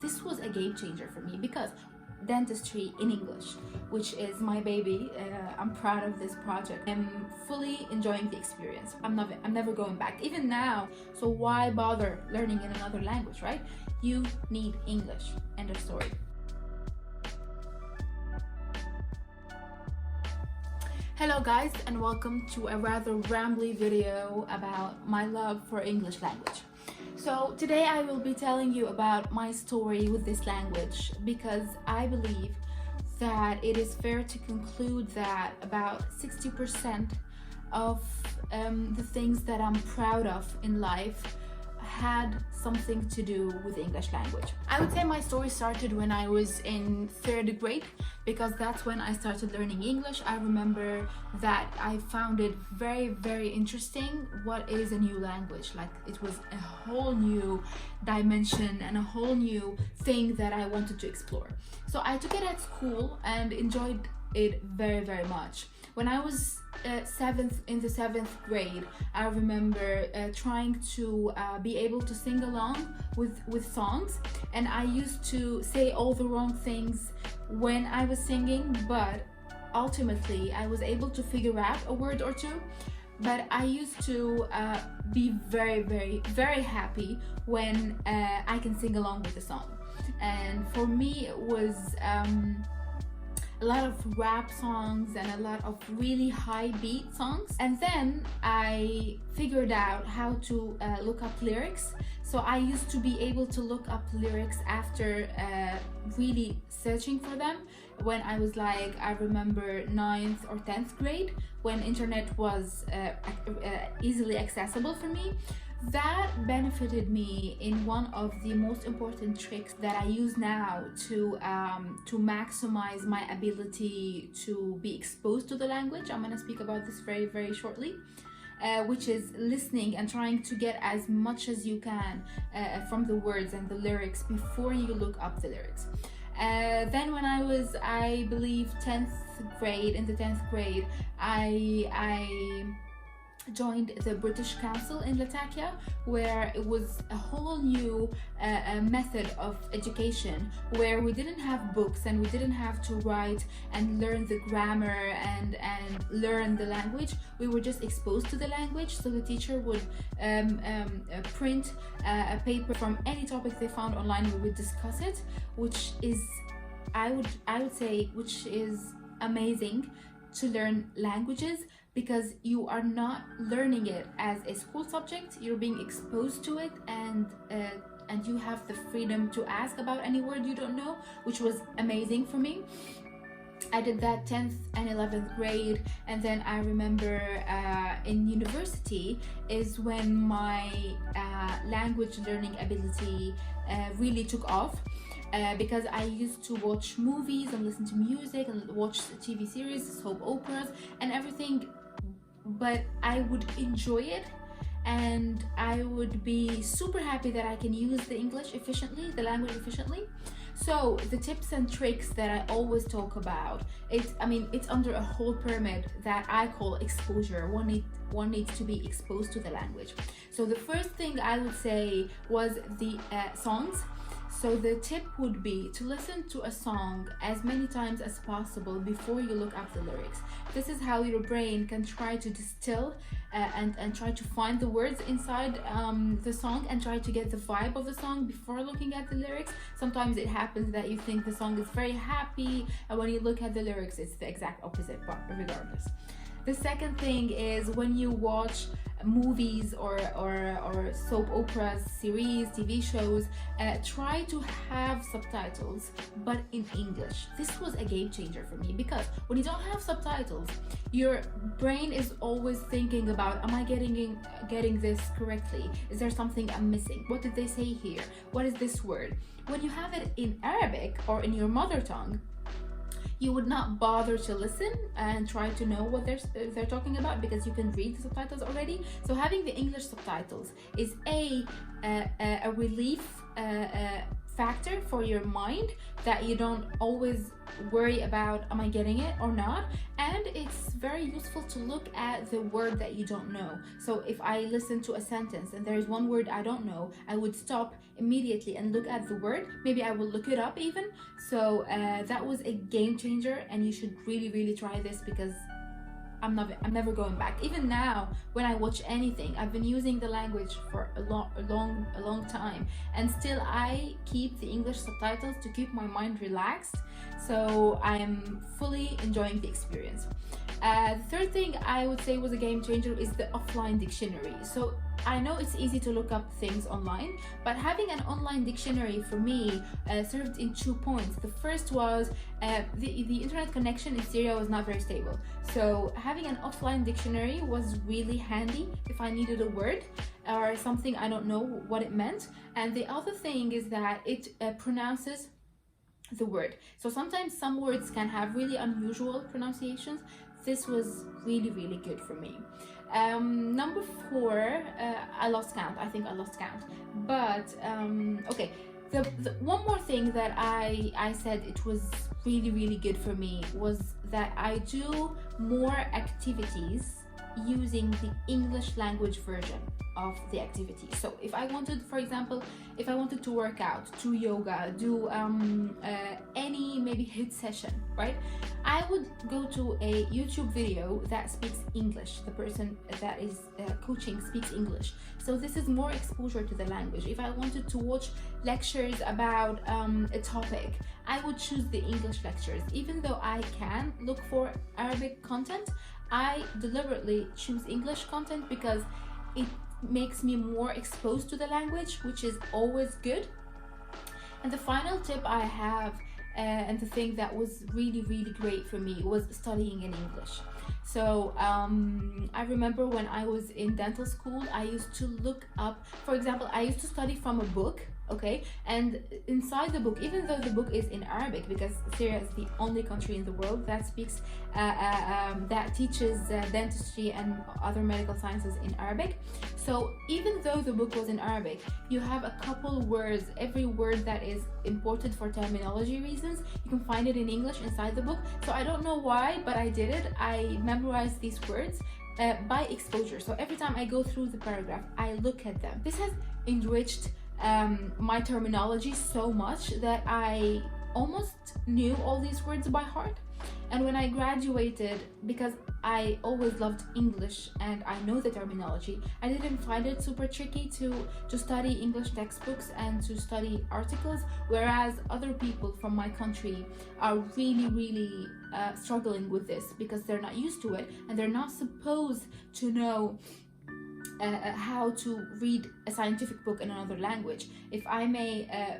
This was a game changer for me because dentistry in English, which is my baby. I'm proud of this project. I'm fully enjoying the experience. I'm never going back, even now. So why bother learning in another language, right? You need English. End of story. Hello guys, and welcome to a rather rambly video about my love for English language. So today I will be telling you about my story with this language because I believe that it is fair to conclude that about 60% of the things that I'm proud of in life had something to do with English language. I would say my story started when I was in 3rd grade because that's when I started learning English. I remember that I found it very interesting. What is a new language? Like, it was a whole new dimension and a whole new thing that I wanted to explore. So I took it at school and enjoyed it very much. When I was in the 7th grade, I remember trying to be able to sing along with songs, and I used to say all the wrong things when I was singing, but ultimately I was able to figure out a word or two. But I used to be very happy when I can sing along with the song. And for me it was a lot of rap songs and a lot of really high beat songs. And then I figured out how to look up lyrics. So I used to be able to look up lyrics after really searching for them when I was like, I remember 9th or 10th grade, when internet was easily accessible for me. That benefited me in one of the most important tricks that I use now to maximize my ability to be exposed to the language. I'm going to speak about this very shortly, which is listening and trying to get as much as you can from the words and the lyrics before you look up the lyrics. Then when I was, I believe, 10th grade, in the 10th grade, I joined the British Council in Latakia, where it was a whole new method of education, where we didn't have books and we didn't have to write and learn the grammar and learn the language. We were just exposed to the language. So the teacher would print a paper from any topic they found online. We would discuss it, which is, I would say, which is amazing to learn languages, because you are not learning it as a school subject. You're being exposed to it, and you have the freedom to ask about any word you don't know, which was amazing for me. I did that 10th and 11th grade, and then I remember in university is when my language learning ability really took off. Because I used to watch movies and listen to music and watch TV series, soap operas and everything, but I would enjoy it, and I would be super happy that I can use the English efficiently, the language efficiently. So the tips and tricks that I always talk about, it's under a whole pyramid that I call exposure. One needs to be exposed to the language. So the first thing I would say was the songs. So the tip would be to listen to a song as many times as possible before you look up the lyrics. This is how your brain can try to distill and try to find the words inside the song and try to get the vibe of the song before looking at the lyrics. Sometimes it happens that you think the song is very happy, and when you look at the lyrics it's the exact opposite, but regardless. The second thing is, when you watch movies or soap operas, series, TV shows, try to have subtitles, but in English. This was a game changer for me, because when you don't have subtitles, your brain is always thinking about, am I getting this correctly? Is there something I'm missing? What did they say here? What is this word? When you have it in Arabic or in your mother tongue, you would not bother to listen and try to know what they're talking about, because you can read the subtitles already. So having the English subtitles is a relief factor for your mind, that you don't always worry about, am I getting it or not? And it's very useful to look at the word that you don't know. So if I listen to a sentence and there is one word I don't know, I would stop immediately and look at the word. Maybe I will look it up even. So that was a game changer, and you should really try this, because I'm never going back. Even now, when I watch anything, I've been using the language for a long time, and still I keep the English subtitles to keep my mind relaxed. So I'm fully enjoying the experience. The third thing I would say was a game changer is the offline dictionary. So I know it's easy to look up things online, but having an online dictionary for me served in 2 points. The first was the internet connection in Syria was not very stable. So having an offline dictionary was really handy if I needed a word or something I don't know what it meant. And the other thing is that it pronounces the word. So sometimes some words can have really unusual pronunciations. This was really good for me. Number 4, I lost count. I think I lost count. But okay, the one more thing that I said it was really good for me was that I do more activities using the English language version of the activity. So if I wanted, for example, if I wanted to work out, do yoga, do any maybe HIIT session, right? I would go to a YouTube video that speaks English. The person that is coaching speaks English. So this is more exposure to the language. If I wanted to watch lectures about a topic, I would choose the English lectures. Even though I can look for Arabic content, I deliberately choose English content because it makes me more exposed to the language, which is always good. And the final tip I have, and the thing that was really great for me, was studying in English. So I remember when I was in dental school, I used to look up, for example, I used to study from a book, okay, and inside the book, even though the book is in Arabic, because Syria is the only country in the world that speaks that teaches dentistry and other medical sciences in Arabic. So even though the book was in Arabic, you have a couple words, every word that is important for terminology reasons, you can find it in English inside the book. So I don't know why, but I did it. I memorized these words by exposure. So every time I go through the paragraph, I look at them. This has enriched my terminology so much that I almost knew all these words by heart. And when I graduated, because I always loved English and I know the terminology, I didn't find it super tricky to study English textbooks and to study articles, whereas other people from my country are really struggling with this because they're not used to it and they're not supposed to know how to read a scientific book in another language. If I may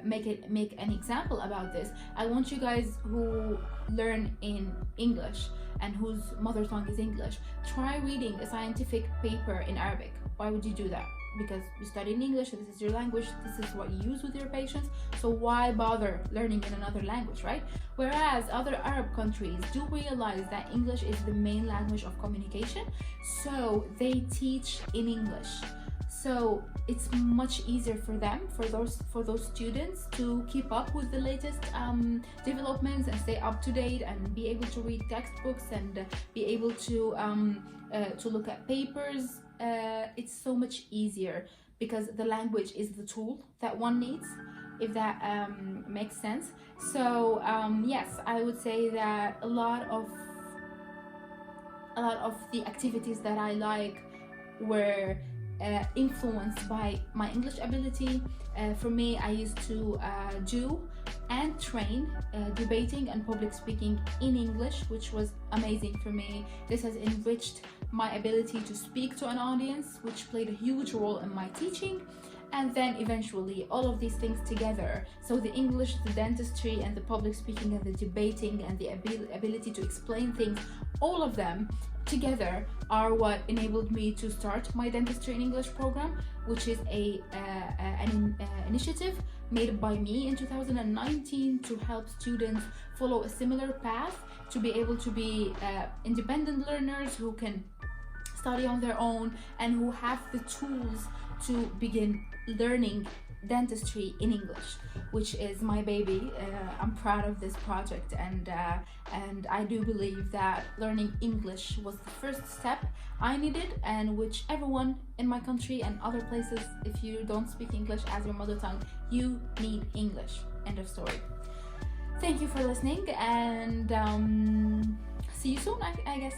make an example about this, I want you guys who learn in English and whose mother tongue is English, try reading a scientific paper in Arabic. Why would you do that? Because you study in English, this is your language, this is what you use with your patients, so why bother learning in another language, right? Whereas other Arab countries do realize that English is the main language of communication, so they teach in English. So it's much easier for them, for those students, to keep up with the latest developments and stay up to date and be able to read textbooks and be able to look at papers. It's so much easier because the language is the tool that one needs, if that makes sense. So yes, I would say that a lot of the activities that I like were influenced by my English ability. For me, I used to do and train debating and public speaking in English, which was amazing for me. This has enriched my ability to speak to an audience, which played a huge role in my teaching. And then eventually all of these things together, so the English, the dentistry, and the public speaking, and the debating, and the ability to explain things, all of them together are what enabled me to start my dentistry in English program, which is an initiative made by me in 2019 to help students follow a similar path, to be able to be independent learners who can study on their own and who have the tools to begin learning dentistry in English, which is my baby. I'm proud of this project, and I do believe that learning English was the first step I needed, and which everyone in my country and other places, if you don't speak English as your mother tongue, you need English. End of story. Thank you for listening, and see you soon, I guess.